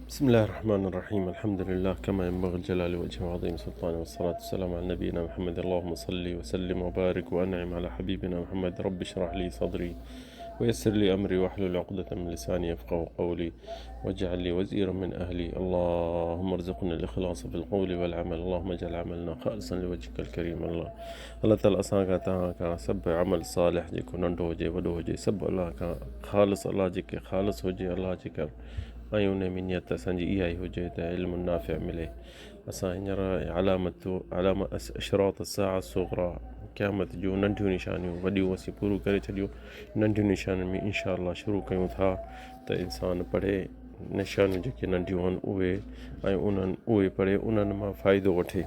بسم الله الرحمن الرحيم. الحمد لله كما ينبغي الجلال وجهه وعظيم سلطانه، والصلاة والسلام على نبينا محمد. اللهم صل وسلم وبارك وأنعم على حبيبنا محمد. رب اشرح لي صدري ويسر لي أمري واحلل عقدة من لساني يفقه قولي واجعل لي وزيرا من أهلي. اللهم ارزقنا الإخلاص في القول والعمل. اللهم اجعل عملنا خالصا لوجهك الكريم. الله تعالى असांखां तव्हांखां सभु अमल सालिह जेको नंढो हुजे वॾो हुजे सभु अलाह खां ख़ालिस, अलाह जेके ख़ालिस हुजे अलाह जे कर ऐं उन में नियत असांजी इहा ई हुजे त इल्मु नाफ़िअ मिले। असां हींअर अलामत अशरात साअ सुग़रा, क़यामत जूं नंढियूं निशानियूं वॾियूं असीं पूरियूं करे छॾियूं। नंढियूं निशानियुनि में इंशा अल्लाह शुरू कयूं था त इंसानु पढ़े निशानियूं जेके नंढियूं आहिनि उहे पढ़े उन्हनि मां फ़ाइदो वठे।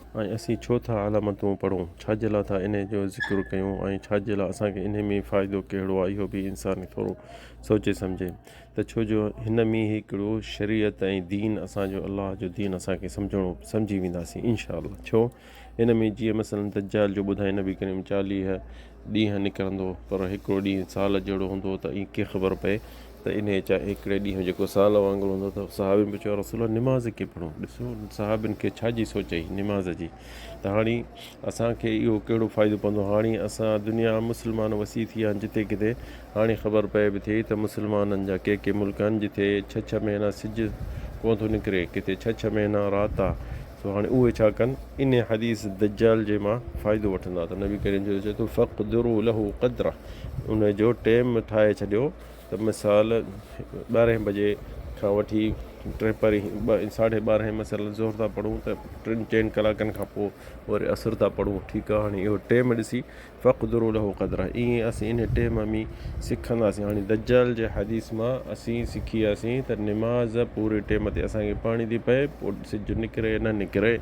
ऐं असीं छो था अलामतूं पढ़ूं, छाजे लाइ था इन जो ज़िक्र कयूं ऐं छाजे लाइ असांखे इन में फ़ाइदो कहिड़ो आहे, इहो बि इंसानु थोरो सोचे सम्झे त छो जो हिन में हिकिड़ो शरीयत ऐं दीन असांजो अलाह जो दीन असांखे सम्झी वेंदासीं इंशा अल्लाह। छो इन में जीअं मसलन दज्जाल जो ॿुधाए नबी करीम 40 ॾींहं निकिरंदो, पर हिकिड़ो ॾींहुं साल जहिड़ो हूंदो त ईअं ख़बर पए त इन हिकिड़े ॾींहुं जेको साल वांगुरु हूंदो त साहबिन बि चयो रसूल निमाज़ कीअं पढ़ूं। ॾिसो साहबिन खे छाजी सोचई निमाज़ जी। त हाणे असांखे इहो कहिड़ो फ़ाइदो पवंदो। हाणे असां दुनिया मुस्लमान वसी थी विया आहिनि जिते किथे हाणे ख़बर पए बि थी त मुस्लमाननि जा के मुल्क आहिनि जिते 6 महीना सिजु कोन थो निकिरे, किथे 6 महीना राति आहे। सो हाणे उहे छा कनि, इन हदीस दज्जाल जे मां फ़ाइदो वठंदा। त नबी करीम जो चए थो फ़क़्दिरू लहू क़द्र, उन जो टाइम ठाहे छॾियो त मिसाल 12 बजे खां वठी 12:30 मसइला ज़ोर था पढ़ूं त 3-4 कलाकनि खां पोइ वरी असुर था पढ़ूं। ठीकु आहे, हाणे इहो टाइम ॾिसी फ़क़्दिरू लहू क़द्र, ईअं असीं इन टाइम में सिखंदासीं। हाणे दज्जाल जे हदीस मां असीं सिखी वियासीं त निमाज़ पूरे टाइम ते असांखे पढ़णी थी पए, पोइ सिजु निकिरे न निकिरे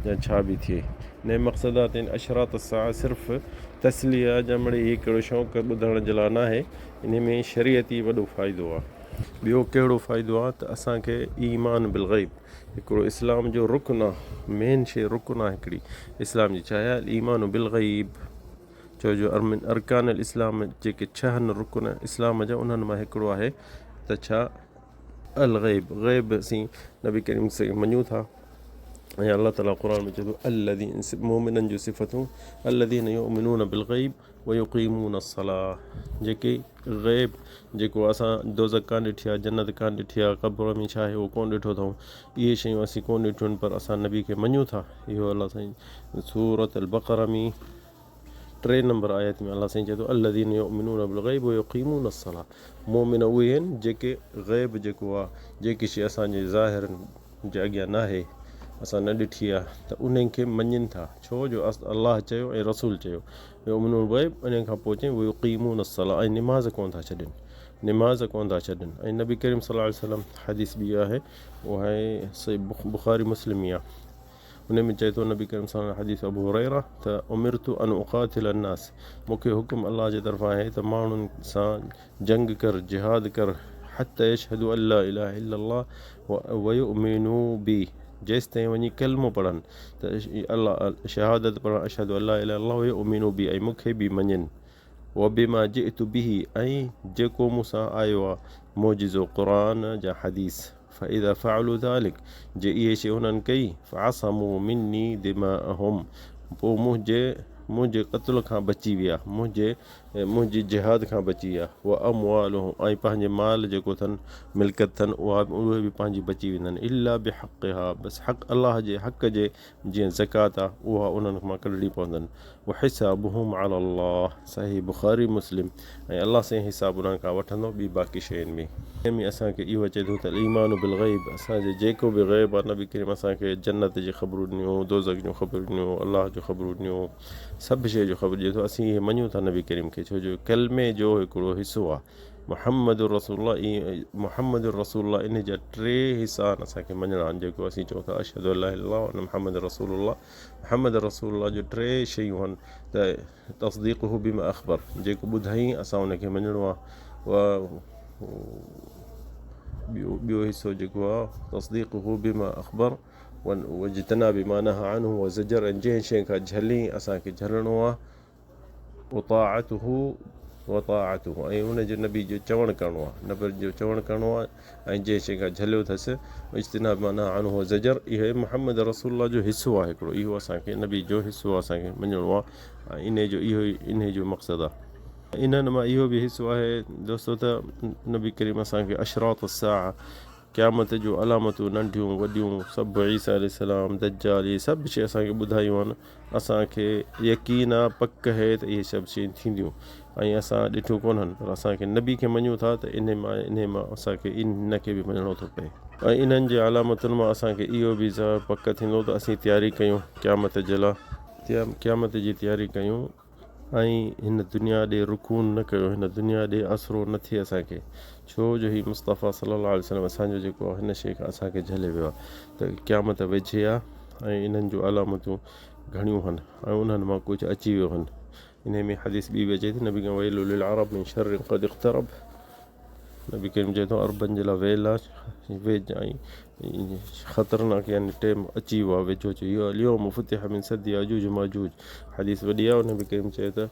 या छा बि थिए। न मक़सदात आहिनि अशरात सां सिर्फ़ु तसलिया ॼमड़ी हिकिड़ो शौक़ु ॿुधण जे लाइ न आहे, इन में शरीयती वॾो फ़ाइदो आहे। ॿियो कहिड़ो फ़ाइदो आहे त असांखे ईमान बिल ग़ैब, हिकिड़ो इस्लाम जो रुकन आहे, मेन शइ रुकन आहे हिकिड़ी इस्लाम जी, छा आहे ईमान बिल ग़ैब। छो जो अरकान इस्लाम जेके 6 रुकन इस्लाम जा उन्हनि मां हिकिड़ो आहे त छा अल ग़ैब। ग़ैब असीं नबी करीम से मञूं था ऐं अल्लाह ताला क़ुर में चए थो अल्लज़ीन मोमिननि जूं सिफ़तूं अल्लज़ीन युमिनून बिल ग़ैब व युक़ीमून अस्सलाह। जेके ग़ैब जेको असां दोज़ख कान ॾिठी आहे, जन्नत कान ॾिठी आहे, क़ब्र में छा आहे उहो कोन ॾिठो अथऊं, इहे शयूं असीं कोन ॾिठियूं आहिनि, पर असां नबी खे मञूं था। इहो अलाह साईं सूरत अल बक़रा में 3 नंबर आयत में अलाह साईं चए थो अल्लज़ीन युमिनून बिल ग़ैब व युक़ीमून अस्सलाह। मोमिन उहे आहिनि जेके ग़ैब जेको आहे, जेकी शइ असांजे ज़ाहिरनि जे अॻियां न आहे, असां न ॾिठी आहे, त उन्हनि खे मञनि था। छो जो अलाह चयो ऐं रसूल चयो युमिनून बिल ग़ैब, उन खां पोइ चई युक़ीमून अस्सलाह, ऐं निमाज़ कोन था छॾनि, निमाज़ कोन था छॾनि। ऐं नबी करीम सल्लल्लाहु अलैहि वसल्लम हदीस बि आहे, उहा आहे सही बुख़ारी मुस्लिम आहे, उन में चए थो नबी करीम सल्लल्लाहु अलैहि हदीस अबू हुरैरा त उमिरतु अन उक़ातिल अन्नास, मूंखे हुकुम अलाह जे तरफ़ां आहे त माण्हुनि सां जंग कर, जिहाद कर, हत्ता यशहदु अल्ला इलाहा इल्लल्लाह व युमिनू बी, जेसि ताईं वञी कलमो पढ़नि त अल्लाह शहादत पढ़नि अशहदु अल्ला इलाहा इल्लल्लाह व युमिनू बी, ऐं मूंखे बि मञनि, व बिमा जिअतु बिही, ऐं जेको मूंसां आयो आहे मोजिज़ो क़ुरान जा हदीस। फ़इज़ा फ़अलू ज़ालिक, जे इहे शइ हुननि कई फ़असमू मिन्नी दिमाअहुम, पोइ मुंहिंजे क़त्ल खां बची विया, मुंहिंजी जिहाद खां बची विया, व अमवालुहुम, ऐं पंहिंजे माल जेको अथनि मिल्कियत अथनि उहे बि पंहिंजी बची वेंदा आहिनि, इल्ला बिहक़िहा, बसि हक़ अलाह जे हक़ जे, जीअं ज़कात आहे उहा उन्हनि मां कढणी पवंदनि। व हिसाबुहुम अलाल्लाह, सही बुख़ारी मुस्लिम, ऐं अलाह सां हिसाब उन्हनि खां वठंदो ॿी बाक़ी शयुनि में। इन में असांखे इहो अचे थो त ईमान बिल ग़ैब, असांजे जेको बि ग़ैब आहे नबी करीम असांखे जन्नत जी ख़बरूं ॾिनियूं, दोज़ख जूं ख़बरूं ॾिनियूं, अलाह जो ख़बरूं ॾिनियूं, सभु शइ जो ख़बर ॾिए थो। असीं इहे मञूं था नबी करीम खे, छो जो कलमे जो हिकिड़ो हिसो आहे मुहम्मद रसूलुल्लाह, इन जा 3 हिसा आहिनि असांखे मञणा आहिनि, जेको असीं चऊं था अशहदु अल्ला इल्लल्लाह व मुहम्मद रसूलुल्लाह जो 3 शयूं आहिनि त तस्दीक़ुहु बिमा अख़बर, जेको ॿुधाई असां उनखे मञणो आहे। ॿियो हिसो जेको आहे तस्दीक़ुहु बिमा अख़बर वजितनाबि मा नहा अन्हु व ज़जर, जंहिं शइ खां झली असांखे झलणो आहे। उताअतुहु वताअतुहु ऐं उनजो नबी जो चवणु करिणो आहे, नबी जो चवणु करिणो आहे ऐं जंहिं शइ खां झलियो अथसि इज्तिनाब माना अनहु ज़जर, इहो मुहम्मद रसूलुल्लाह जो हिसो आहे हिकिड़ो, इहो असांखे नबी जो हिसो असांखे मञिणो आहे ऐं इन जो मक़सदु आहे। इन्हनि मां इहो बि हिसो आहे दोस्तो त नबी करीम असांखे अशरात अस्साअ, क़यामत जो अलामतूं नंढियूं वॾियूं सभु, ईसा अलैहिस्सलाम, दज्जाल, इहे सभु शइ असांखे ॿुधायूं आहिनि। असांखे यकीन आहे, पक आहे त इहे सभु शयूं थींदियूं ऐं असां ॾिठियूं कोन्हनि, पर असांखे नबी खे मञूं था त इन मां असांखे इन खे बि मञिणो थो पए। ऐं इन्हनि जे अलामतुनि मां असांखे इहो बि पक थींदो त असीं तयारी कयूं क़यामत जे लाइ, क़यामत जी तयारी कयूं ऐं हिन दुनिया ॾे रुकून न कयो, हिन दुनिया ॾे आसिरो न थिए असांखे, छो जो ही मुस्तफ़ा सल्लल्लाहु अलैहि वसल्लम असांजो जेको आहे हिन शइ खां असांखे झले वियो आहे त क़यामत वेझे आहे ऐं इन्हनि जूं अलामतूं घणियूं आहिनि ऐं उन्हनि मां कुझु अची वियो आहिनि। इन में हदीस ॿी बि अचे थी, नबी खां वैलु लिल अरब मिन शर्रिन क़द इक़्तरब, नबी करीम चए थो अरबनि जे लाइ वेल आहे, वेझ ऐं ख़तरनाक यानी टाइम अची वियो आहे, वेझो अची वियो आहे। अल्यौम फुतिह मिन सद्दि याजूज माजूज, हदीस वॾी आहे, नबी करीम चए त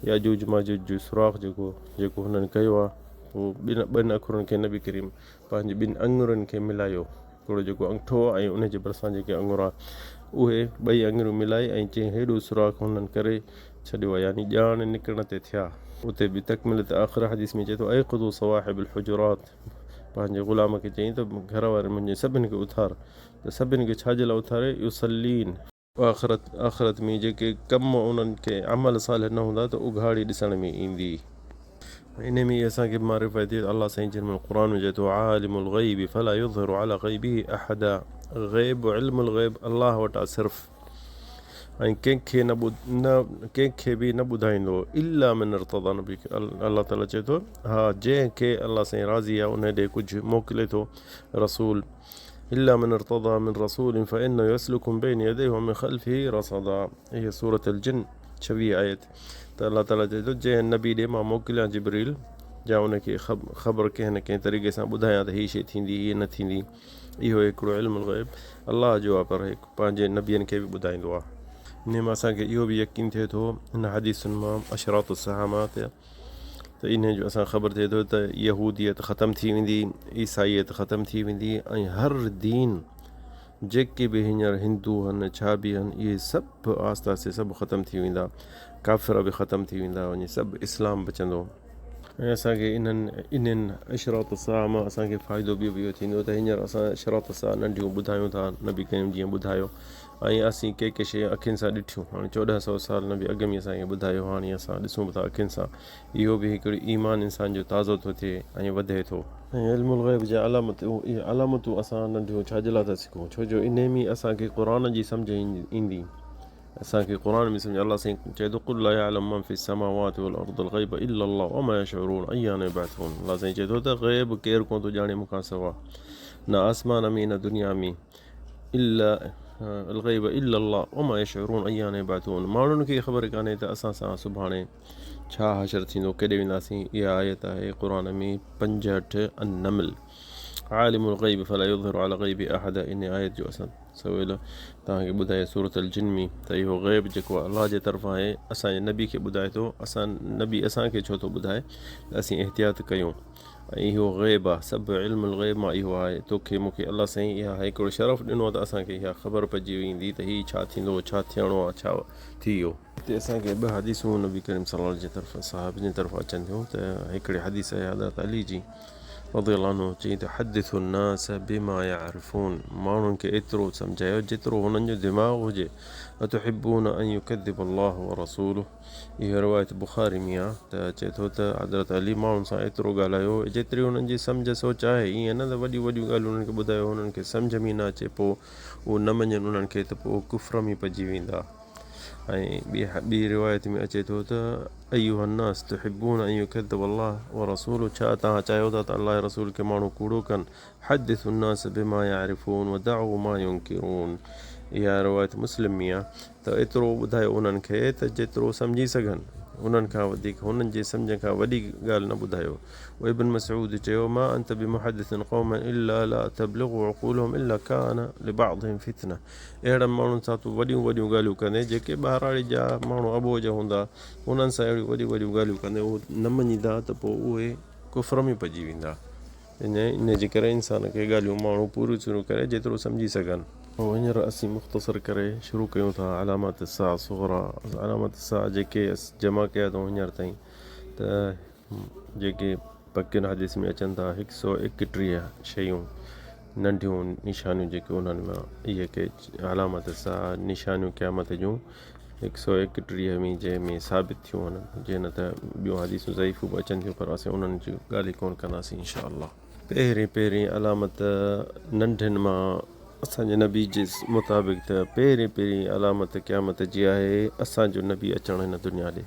याजूज माजूज जो सुराख़ जेको हुननि कयो आहे, पोइ ॿिनि अखरनि खे नबी करीम पंहिंजे ॿिनि आङुरनि खे मिलायो, हिकिड़ो जेको अंगूठो आहे ऐं उनजे भरिसां जेके आङुर आहे उहे ॿई आङुरियूं मिलाए ऐं चई हेॾो सुराख़ हुननि करे छॾियो आहे, यानी ॼाण निकिरण ते थिया। उते बि तकमिल त आख़िर हदीस में चए थो ऐक़ुदू सवाहिबुल हुजुरात, पंहिंजे ग़ुलाम खे चई त घर वारे मुंहिंजे सभिनि खे उथार, त सभिनि खे छाजे लाइ उथारे, युसल्लीन, आख़िरत में जेके कम उन्हनि खे अमल सालिह न हूंदा त उघाड़ी ॾिसण में ईंदी। इन में असांखे मारिफ़त थिए अलाह साईं जिन में क़ुर में चए थो आलिमुल ग़ैबि फला युज़हिरु अला ग़ैबिही अहदा, ग़ैब इल्मुल ग़ैब अलाह वटि आहे सिर्फ़ु, ऐं कंहिंखे बि न ॿुधाईंदो इल्ला मिन इर्तदा, नबी अलाह ताला चए थो हा जंहिंखे अलाह साईं राज़ी आहे उन ॾे कुझु मोकिले थो रसूल, इल्ला मिन इर्तदा मिन रसूल फ़इन्नहु यसलुकु मिन बैनि यदैहि व मिन ख़ल्फ़िही रसदा, इहा सूरत अल जिन 26 आयत। त अलाह ताला चए थो जंहिं नबी ॾे मां मोकिलियां जिब्रील, या उनखे ख़बर कंहिं न कंहिं तरीक़े सां ॿुधायां त हीअ शइ थींदी हीअ न थींदी, इहो हिकिड़ो इल्मुल ग़ैब अलाह जो आहे, पर पंहिंजे नबियनि खे बि ॿुधाईंदो आहे। इन मां असांखे इहो बि यकीन थिए थो हिन हदीसुनि मां अशरात अस्साअ त इन जो असां ख़बर थिए थो त यहूदियत ख़तमु थी वेंदी, ईसाईयत ख़तमु थी वेंदी ऐं हर दीन जेके बि हींअर हिंदू आहिनि छा बि आहिनि इहे सभु आहिस्ते आहिस्ते सभु ख़तमु थी वेंदा, काफ़िर बि ख़तमु थी वेंदा वञी सभु इस्लाम बचंदो। ऐं असांखे इन्हनि अशरात अस्साअ मां असांखे फ़ाइदो बि इहो थींदो त हींअर असां अशरात अस्साअ नंढियूं ॿुधायूं था, नबी करीम जीअं ॿुधायो ऐं असीं के शइ अखियुनि सां ॾिठियूं, हाणे 1400 साल नबी अॻ में असांखे ॿुधायो, हाणे असां ॾिसूं था अखियुनि सां, इहो बि हिकिड़ी ईमान इंसान जो ताज़ो थो थिए ऐं वधे थो। ऐं इल्मुल ग़ैब जा इहे अलामतूं असां नंढियूं छाजे लाइ था सिखूं, छो जो इन में असांखे क़ुर जी सम्झ ईंदी, असांखे क़ुर में सम्झ, अलाह साईं चए थो कुल ला यअलमु मन फ़िस समावाति वल अर्दिल ग़ैब इल्ला अल्लाह वमा यशऊरून अय्याना यबअसून, अलाह साईं चए थो त ग़ैब केरु कोन थो ॼाणे मूंखां सवा, न आसमान में न दुनिया में, इल्ला अल ग़ैब इल्ला अल्लाह वमा यशऊरून अय्याना यबअसून, माण्हुनि खे ख़बर कान्हे त असां सां सुभाणे छा हशर थींदो, केॾे वेंदासीं। इहा आयत आहे क़ुर में 65 अन-नमल, आलिमुल ग़ैब फला युज़हिरु अला ग़ैबिही अहदा, इन आयत जो असां सवेल तव्हांखे ॿुधाए सूरत अल जिन में त इहो ग़ैब जेको अलाह जे तरफ़ां आहे असांजे नबी खे ॿुधाए थो, नबी असांखे छो थो ॿुधाए त असीं एहतियात कयूं, ऐं इहो ग़ैब आहे, सभु इल्मुल ग़ैब मां इहो आहे। तोखे मूंखे अलाह साईं इहा हिकिड़ो शरफ़ ॾिनो आहे त असांखे इहा ख़बर पइजी वेंदी त हीअ छा थींदो, छा थियणो आहे, छा थी वियो। हिते असांखे ॿ हदीसूं नबी करीम सल्लल्लाहु अलैहि वसल्लम जे तरफ़ां साहिब जे तरफ़ां अचनि थियूं त हिकिड़े हदीस आहे हज़रत अली जी रज़ियल्लाहु अन्हु, चई त हदिसु नास बिमा यारिफून, माण्हुनि खे एतिरो सम्झायो जेतिरो हुननि जो दिमाग़ हुजे, अतुहिब्बून अन युकज़्ज़िब अल्लाह व रसूलुहु, इहा रिवायत बुख़ारी में आहे त चए थो त हज़रत अली माण्हुनि सां एतिरो ॻाल्हायो जेतिरी हुननि जी सम्झ सोच आहे, ईअं न त वॾियूं वॾियूं ॻाल्हियूं उन्हनि खे ॿुधायो हुननि खे सम्झ में न अचे पोइ उहो न मञनि उन्हनि खे त पोइ कुफ्र में पइजी वेंदा। ऐं ॿी रिवायत में अचे थो त अय्युहन्नास तुहिब्बून अन युकज़्ज़िब अल्लाह व रसूलुहु, छा तव्हां चाहियो था त अल्लाह रसूल खे माण्हू कूड़ो कनि, हदिसु नास बिमा यारिफून व दअू मा युनकिरून, इहा रिवायत मुस्लिम में आहे त एतिरो ॿुधायो उन्हनि खे त जेतिरो सम्झी सघनि, उन्हनि खां वधीक हुननि जे सम्झ खां वॾी ॻाल्हि न ॿुधायो. इब्न मसऊद चयो मा अंत बिमुहदिसिन क़ौमन इल्ला ला तबलुगु उक़ूलहुम इल्ला कान लिबअदिहिम फितना. अहिड़नि माण्हुनि सां तूं वॾियूं वॾियूं ॻाल्हियूं कंदे जेके ॿाहिराड़ी जा माण्हू अबोज हूंदा, उन्हनि सां अहिड़ियूं वॾियूं वॾियूं ॻाल्हियूं कंदे उहे न मञींदा त पोइ उहे कुफ्र में पइजी वेंदा. इन जे करे इंसान खे ॻाल्हियूं माण्हू पूरियूं पूरियूं करे जेतिरो सम्झी सघनि. ऐं हींअर असीं मुख़्तसर करे शुरू कयूं था अलामत साह सुग़रा. अलामत साह जेके जमा कया अथऊं हींअर ताईं, त जेके पकियुनि हदीस में अचनि था 131 शयूं नंढियूं निशानियूं जेके उन्हनि मां इहे के अलामत साह निशानियूं क़यामत जूं 131 में जंहिंमें साबित थियूं वञनि, जीअं न त ॿियूं हदीसूं ज़ईफ़ूं बि अचनि थियूं, पर असीं उन्हनि जूं ॻाल्हि कोन कंदासीं इंशा अल्लाह. पहिरीं अलामत नंढियुनि मां असांजे नबी जे मुताबिक़ त पहिरीं अलामत क़यामत जी आहे असांजो नबी अचणु हिन दुनिया ॾे.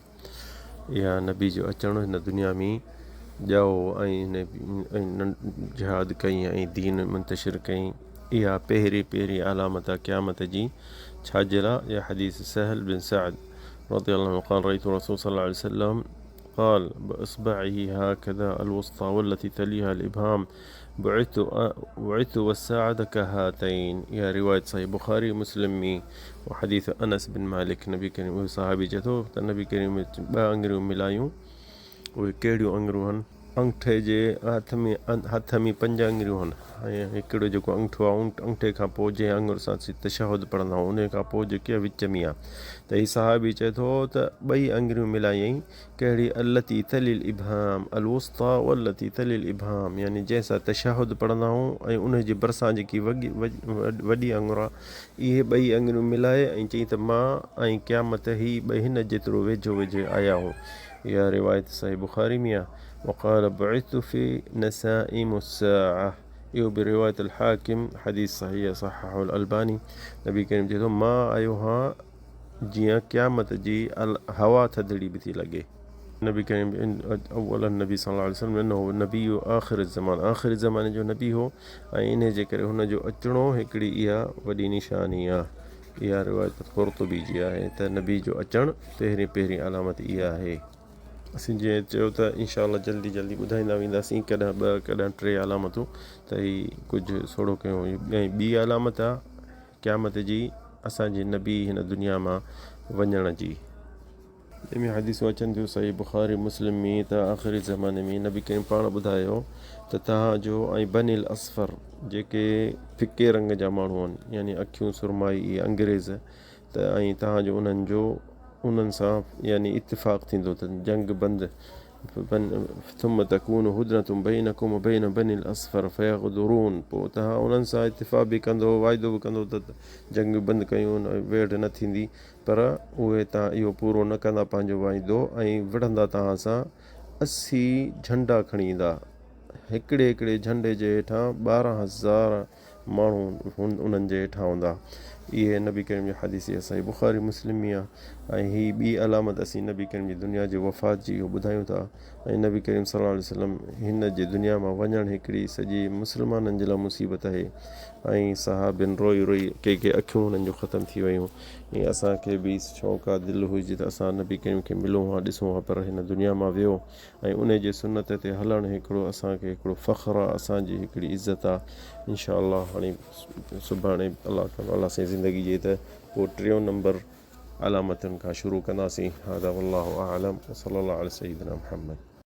इहा नबी जो अचणु हिन दुनिया में ॼाओ ऐं जिहाद कई ऐं दीन मुंतशिर कई. इहा पहिरीं अलामत आहे क़यामत जी. छाजे लाइ? इहा हदीस सहल बिन सअद रज़ियल्लाहु अन्हु क़ाल रअयतु रसूल सल्लल्लाहु अलैहि वसल्लम قال بإصبعه هكذا الوسطى والتي تليها الإبهام بعثت والساعة كهاتين. इहा रिवायत सही बुखारी मुस्लिम में. हदीस अनस बिन मालिक नबी करीम उहे सहाबी चए थो त नबी करीम में 2 आङिरियूं मिलायूं. उहे कहिड़ियूं आङिरियूं आहिनि? अंगूठे जे हथ में 5 आङिरियूं आहिनि ऐं हिकिड़ो जेको अंगूठो आहे अंगूठे खां पोइ जंहिं आङुर सां तशहुद पढ़ंदा आहियूं उन खां पोइ जेकी आहे विच में आहे. त हीअ सहाबी चए थो त 2 आङिरियूं मिलायईं. कहिड़ी? अल्लती तलिल इब्हाम अलवुस्ता वल्लती तलिल इब्हाम, यानी जंहिंसां तशहुद पढ़ंदा आहियूं ऐं उनजे भरिसां जेकी वॾी आङुर आहे, इहे 2 आङिरियूं मिलाए ऐं चई त मां ऐं क़यामत ही हिन जेतिरो वेझो आया हो. इहा रिवायत सही बुखारी में आहे. वक़ाल बुइथु फी नसाइम अस्साअ. इहो बि रिवायत अल हाकिम हदीस सही सहाहुल अलबानी. नबी करीम चए थो मां आयो हां जीअं क़यामत जी हवा थधिड़ी बि थी लॻे. नबी करीम अव्वल नबी सल्लल्लाहु अलैहि वसल्लम इन्नहु नबी आख़िर ज़माने जो नबी हो ऐं इन जे करे हुनजो अचिणो हिकिड़ी इहा वॾी निशानी आहे. इहा रिवायत क़ुर्तुबी जी आहे त नबी जो अचणु पहिरीं अलामत इहा आहे. असीं जीअं चयो त इंशा अल्लाह जल्दी ॿुधाईंदा वेंदासीं कॾहिं 2 कॾहिं 3 अलामतूं, त हीअ कुझु थोरो कयूं. ऐं ॿी अलामत आहे क़यामत जी असांजे नबी हिन दुनिया मां वञण जी. जंहिंमें हदीसूं अचनि थियूं सही बुखारी मुस्लिम में त आख़िरी ज़माने में नबी करीम पाण ॿुधायो त तव्हांजो ऐं बनिल असफर जेके फिके रंग जा माण्हू आहिनि, यानी अखियूं सुरमाई इहे अंग्रेज़, त ऐं तव्हांजो उन्हनि सां यानी इतिफ़ाक़ थींदो त जंग बंदि. थुम तकून हुदनतुम बैनकुम बैन बनिल असफर फयग़दुरून. पोइ तव्हां उन्हनि सां इतिफ़ाक़ बि कंदो, वाइदो बि कंदो त जंग बंदि कयूं, वेड़ न थींदी, पर उहे तव्हां इहो पूरो न कंदा पंहिंजो वाइदो ऐं विढ़ंदा तव्हां सां 80 झंडा खणी ईंदा. हिकिड़े झंडे जे हेठां 12,000 माण्हू उन्हनि जे हेठां हूंदा. इहे नबी करीम जी हदीस सही बुखारी मुस्लिम में आहे. ऐं हीअ ॿी अलामत असीं नबी करीम जी दुनिया जे वफ़ात जी इहो ॿुधायूं था. ऐं नबी करीम सल्लल्लाहु अलैहि वसल्लम हिन जे दुनिया मां वञणु हिकिड़ी सॼी मुस्लमाननि जे लाइ मुसीबत आहे. ऐं सहाबिन रोई के अखियूं हुननि जूं ख़तमु थी वियूं. ऐं असांखे बि शौक़ु आहे, दिलि हुजे त असां नबी करीम खे मिलूं हा, ॾिसूं हा, पर हिन दुनिया मां वियो ऐं उन जे सुनत ते हलणु हिकिड़ो असांखे हिकिड़ो फ़ख़्रु आहे, असांजी हिकिड़ी इज़त आहे. इंशा अल्लाह हाणे सुभाणे अल्लाह सां ज़िंदगी जे त पोइ 3 नंबर अलामतुनि खां शुरू कंदासीं. हादा वल्लाहु आलम व सल्लल्लाहु अला सय्यिदिना मुहम्मद.